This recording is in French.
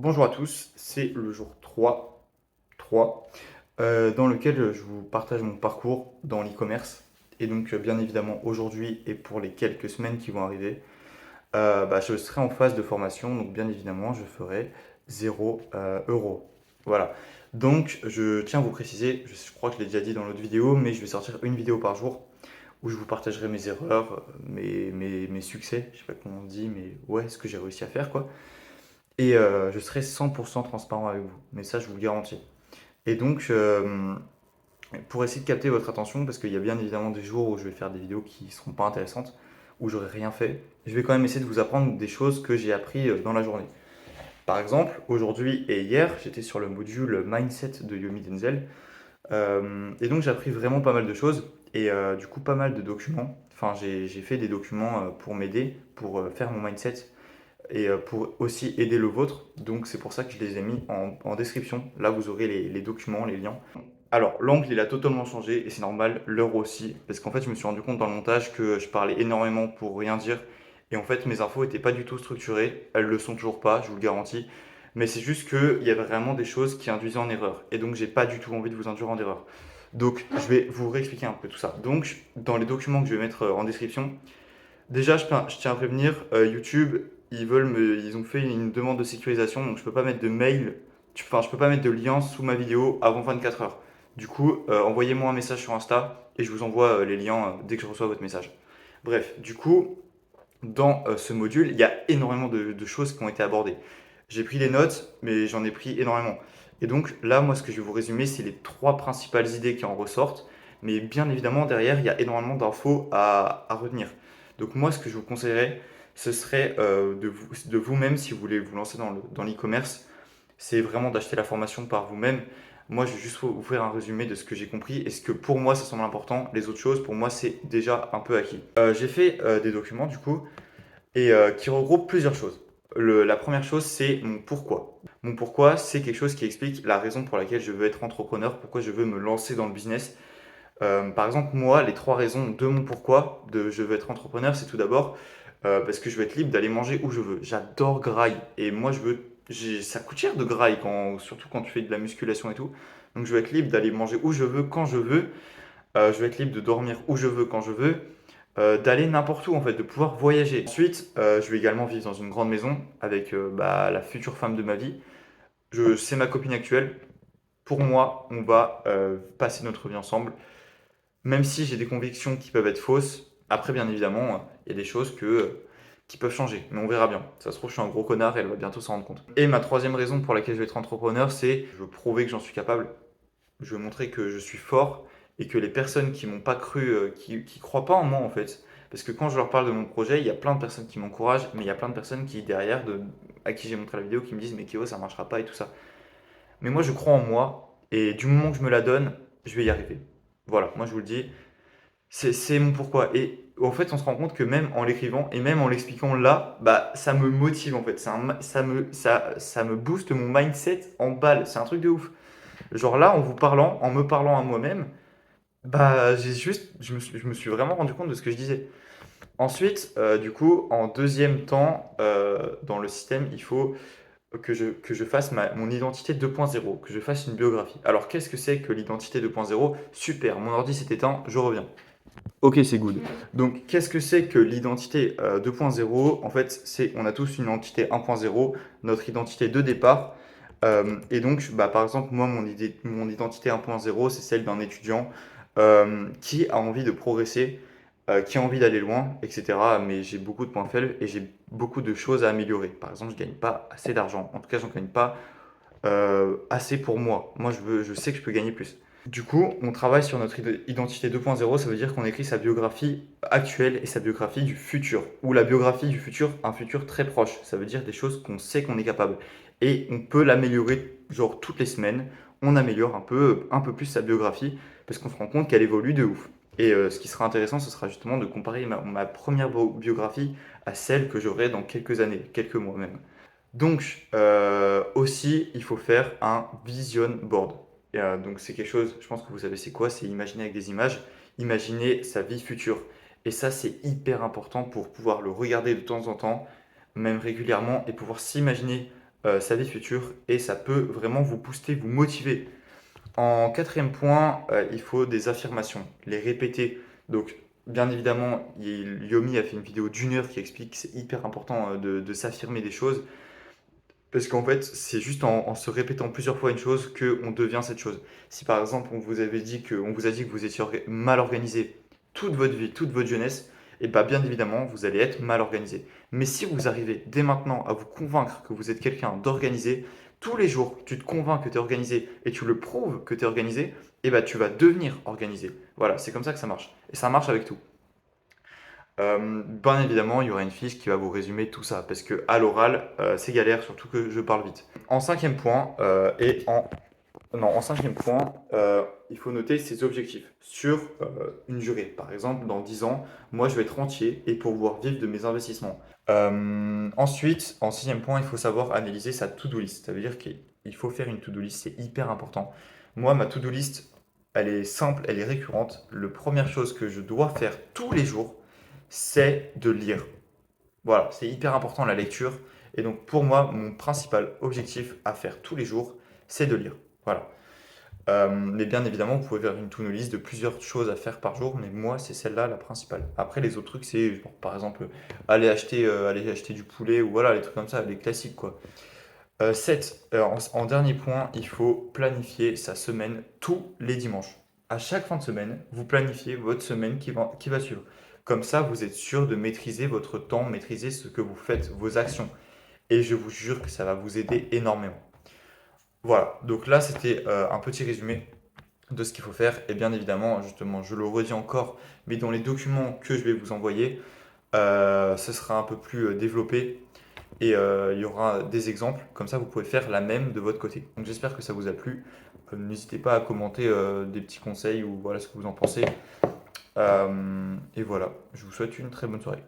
Bonjour à tous, c'est le jour 3 dans lequel je vous partage mon parcours dans l'e-commerce. Et donc, bien évidemment, aujourd'hui et pour les quelques semaines qui vont arriver, je serai en phase de formation. Donc, bien évidemment, je ferai 0 euros. Voilà. Donc, je tiens à vous préciser, je crois que je l'ai déjà dit dans l'autre vidéo, mais je vais sortir une vidéo par jour où je vous partagerai mes erreurs, mes succès, je sais pas comment on dit, mais ouais, ce que j'ai réussi à faire, quoi. Et je serai 100% transparent avec vous. Mais ça, je vous le garantis. Et donc, pour essayer de capter votre attention, parce qu'il y a bien évidemment des jours où je vais faire des vidéos qui ne seront pas intéressantes, où j'aurai rien fait, je vais quand même essayer de vous apprendre des choses que j'ai appris dans la journée. Par exemple, aujourd'hui et hier, j'étais sur le module Mindset de Yomi Denzel. Et donc, j'ai appris vraiment pas mal de choses. Et du coup, pas mal de documents. Enfin, j'ai fait des documents pour m'aider, pour faire mon mindset et pour aussi aider le vôtre. Donc c'est pour ça que je les ai mis en description. Là, vous aurez les documents, les liens. Alors, l'angle, il a totalement changé et c'est normal, l'heure aussi, parce qu'en fait, je me suis rendu compte dans le montage que je parlais énormément pour rien dire. Et en fait, mes infos n'étaient pas du tout structurées. Elles le sont toujours pas, je vous le garantis. Mais c'est juste qu'il y avait vraiment des choses qui induisaient en erreur. Et donc, j'ai pas du tout envie de vous induire en erreur. Donc, je vais vous réexpliquer un peu tout ça. Donc, dans les documents que je vais mettre en description, déjà, je tiens à prévenir, YouTube, ils ont fait une demande de sécurisation, donc je peux pas mettre de mail, enfin, je peux pas mettre de lien sous ma vidéo avant 24 heures. Du coup, envoyez-moi un message sur Insta et je vous envoie les liens dès que je reçois votre message. Bref, du coup, dans ce module, il y a énormément de choses qui ont été abordées. J'ai pris des notes, mais j'en ai pris énormément. Et donc là, moi, ce que je vais vous résumer, c'est les trois principales idées qui en ressortent. Mais bien évidemment, derrière, il y a énormément d'infos à retenir. Donc moi, ce que je vous conseillerais, ce serait de vous-même, si vous voulez vous lancer dans l'e-commerce, c'est vraiment d'acheter la formation par vous-même. Moi, je vais juste vous faire un résumé de ce que j'ai compris et ce que pour moi, ça semble important. Les autres choses, pour moi, c'est déjà un peu acquis. J'ai fait des documents, du coup, et qui regroupe plusieurs choses. La première chose, c'est mon pourquoi. Mon pourquoi, c'est quelque chose qui explique la raison pour laquelle je veux être entrepreneur, pourquoi je veux me lancer dans le business. Par exemple, moi, les trois raisons de mon pourquoi de je veux être entrepreneur, c'est tout d'abord parce que je veux être libre d'aller manger où je veux. J'adore graille et moi, ça coûte cher de graille, surtout quand tu fais de la musculation et tout. Donc, je veux être libre d'aller manger où je veux, quand je veux. Je veux être libre de dormir où je veux, quand je veux, d'aller n'importe où en fait, de pouvoir voyager. Ensuite, je vais également vivre dans une grande maison avec la future femme de ma vie. C'est ma copine actuelle. Pour moi, on va passer notre vie ensemble, même si j'ai des convictions qui peuvent être fausses. Après, bien évidemment, il y a des choses qui peuvent changer, mais on verra bien. Ça se trouve, je suis un gros connard et elle va bientôt s'en rendre compte. Et ma troisième raison pour laquelle je vais être entrepreneur, c'est je veux prouver que j'en suis capable. Je veux montrer que je suis fort et que les personnes qui m'ont pas cru, qui croient pas en moi en fait. Parce que quand je leur parle de mon projet, il y a plein de personnes qui m'encouragent, mais il y a plein de personnes qui derrière, à qui j'ai montré la vidéo, qui me disent mais Kéo, ça marchera pas et tout ça. Mais moi je crois en moi et du moment que je me la donne, je vais y arriver. Voilà, moi je vous le dis, c'est mon pourquoi. Et en fait, on se rend compte que même en l'écrivant et même en l'expliquant là, bah ça me motive en fait. Ça me booste mon mindset en balle. C'est un truc de ouf. Genre là, en me parlant à moi-même, je me suis vraiment rendu compte de ce que je disais. Ensuite, du coup, en deuxième temps, dans le système, il faut que je fasse mon identité 2.0, que je fasse une biographie. Alors, qu'est-ce que c'est que l'identité 2.0? Super, mon ordi s'est éteint, je reviens. Ok, c'est good. Donc, qu'est-ce que c'est que l'identité 2.0? En fait, on a tous une identité 1.0, notre identité de départ. Et donc, par exemple, moi, mon identité 1.0, c'est celle d'un étudiant qui a envie de progresser, qui a envie d'aller loin, etc. Mais j'ai beaucoup de points faibles et j'ai beaucoup de choses à améliorer. Par exemple, je ne gagne pas assez d'argent. En tout cas, je n'en gagne pas assez pour moi. Moi, je sais que je peux gagner plus. Du coup, on travaille sur notre identité 2.0, ça veut dire qu'on écrit sa biographie actuelle et sa biographie du futur. Ou la biographie du futur, un futur très proche. Ça veut dire des choses qu'on sait qu'on est capable. Et on peut l'améliorer, genre toutes les semaines, on améliore un peu plus sa biographie, parce qu'on se rend compte qu'elle évolue de ouf. Et ce qui sera intéressant, ce sera justement de comparer ma première biographie à celle que j'aurai dans quelques années, quelques mois même. Donc, aussi, il faut faire un vision board. Et, donc, c'est quelque chose, je pense que vous savez c'est quoi, c'est imaginer avec des images, imaginer sa vie future. Et ça, c'est hyper important pour pouvoir le regarder de temps en temps, même régulièrement, et pouvoir s'imaginer sa vie future et ça peut vraiment vous booster, vous motiver. En quatrième point, il faut des affirmations, les répéter. Donc, bien évidemment, Yomi a fait une vidéo d'1 heure qui explique que c'est hyper important de s'affirmer des choses. Parce qu'en fait, c'est juste en se répétant plusieurs fois une chose qu'on devient cette chose. Si par exemple, on vous a dit que vous étiez mal organisé toute votre vie, toute votre jeunesse, et bah bien évidemment, vous allez être mal organisé. Mais si vous arrivez dès maintenant à vous convaincre que vous êtes quelqu'un d'organisé, tous les jours, tu te convaincs que tu es organisé et tu le prouves que tu es organisé, et bah tu vas devenir organisé. Voilà, c'est comme ça que ça marche. Et ça marche avec tout. Bien évidemment, il y aura une fiche qui va vous résumer tout ça, parce que à l'oral, c'est galère, surtout que je parle vite. En cinquième point, non, en cinquième point, il faut noter ses objectifs sur une durée. Par exemple, dans 10 ans, moi, je vais être rentier et pouvoir vivre de mes investissements. Ensuite, en sixième point, il faut savoir analyser sa to-do list. Ça veut dire qu'il faut faire une to-do list, c'est hyper important. Moi, ma to-do list, elle est simple, elle est récurrente. La première chose que je dois faire tous les jours, c'est de lire. Voilà, c'est hyper important la lecture. Et donc pour moi, mon principal objectif à faire tous les jours, c'est de lire. Voilà. Mais bien évidemment, vous pouvez faire une to-do list de plusieurs choses à faire par jour, mais moi, c'est celle-là la principale. Après, les autres trucs, c'est bon, par exemple aller acheter du poulet ou voilà, les trucs comme ça, les classiques quoi. 7. En dernier point, il faut planifier sa semaine tous les dimanches. À chaque fin de semaine, vous planifiez votre semaine qui va suivre. Comme ça, vous êtes sûr de maîtriser votre temps, maîtriser ce que vous faites, vos actions. Et je vous jure que ça va vous aider énormément. Voilà, donc là, c'était un petit résumé de ce qu'il faut faire. Et bien évidemment, justement, je le redis encore, mais dans les documents que je vais vous envoyer, ce sera un peu plus développé et il y aura des exemples, comme ça vous pouvez faire la même de votre côté. Donc j'espère que ça vous a plu. N'hésitez pas à commenter des petits conseils ou voilà ce que vous en pensez. Et voilà, je vous souhaite une très bonne soirée.